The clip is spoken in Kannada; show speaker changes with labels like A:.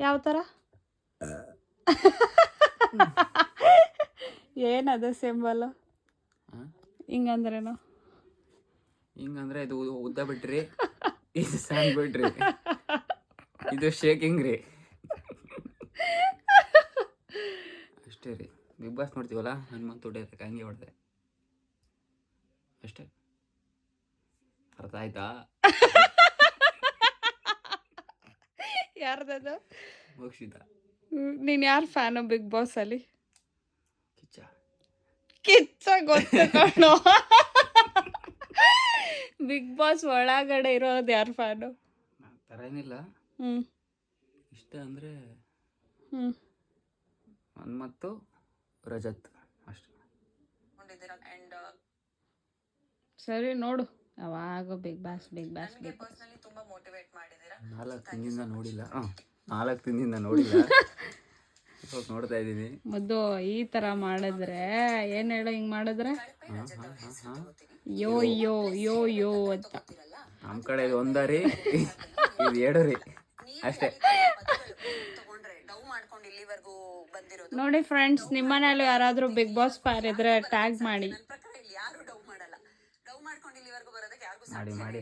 A: ಯಾವ ಥರ? ಏನದು ಸಿಂಬಲು? ಹಿಂಗಂದ್ರೇನು?
B: ಹಿಂಗಂದ್ರೆ ಇದು ಉದ್ದ ಬಿಟ್ರಿ, ಇದು ಸಣ್ಣ ಬಿಟ್ರಿ, ಇದು ಶೇಕಿಂಗ್ ರೀ. ಅಷ್ಟೇ ರೀ. ಬಿಗ್ ಬಾಸ್ ನೋಡ್ತೀವಲ್ಲ, ಹನುಮಂತ ಹೊಡೆಯೋದಕ್ಕೆ ಹಂಗೆ ಹೊಡೆದೆ ಅಷ್ಟೇ. ಅರ್ಥ ಆಯ್ತಾ?
A: ಯಾರ್ದದು?
B: ಮೋಕ್ಷಿತ.
A: ನೀನು ಯಾರು ಫ್ಯಾನು ಬಿಗ್ ಬಾಸ್ ಅಲ್ಲಿ?
B: ಕಿಚ್ಚ.
A: ಕಿಚ್ಚ ಗೊತ್ತು ಕಣೋ. ಬಿಗ್ ಬಾಸ್ ಒಳಗಡೆ ಇರೋದು ಯಾರು ಫ್ಯಾನು?
B: ಆ ಥರ ಏನಿಲ್ಲ, ಇಷ್ಟ ಅಂದರೆ ಹನುಮಂತು, ರಜತ್ ಅಷ್ಟೇ.
A: ಸರಿ ನೋಡು, ಯಾವಾಗ big boss big boss big boss.
B: 4 ದಿನದಿಂದ ನೋಡಿಲ್ಲ. 4 ದಿನದಿಂದ ನೋಡಿಲ್ಲ, ಇವಾಗ ನೋಡ್ತಾ ಇದ್ದೀನಿ.
A: ಮುದ್ದು ಈ ಥರ ಮಾಡಿದ್ರೆ ಏನು ಹೇಳೋ, ಹಿಂಗೆ ಮಾಡಿದ್ರೆ ಯೋ ಯೋ ಯೋ ಯೋ ಅಂತ.
B: ನಮ್ಮ ಕಡೆ ಇದು ಒಂದರಿ, ಇದು 2 ರೀ ಅಷ್ಟೇ.
A: ನೋಡಿ ಫ್ರೆಂಡ್ಸ್, ನಿಮ್ಮನೇಲೂ ಯಾರಾದರೂ ಬಿಗ್ ಬಾಸ್ ಫ್ಯಾನ್ ಇದ್ರೆ ಟ್ಯಾಗ್ ಮಾಡಿ.
B: ಮಾಡಿ ಮಾಡಿ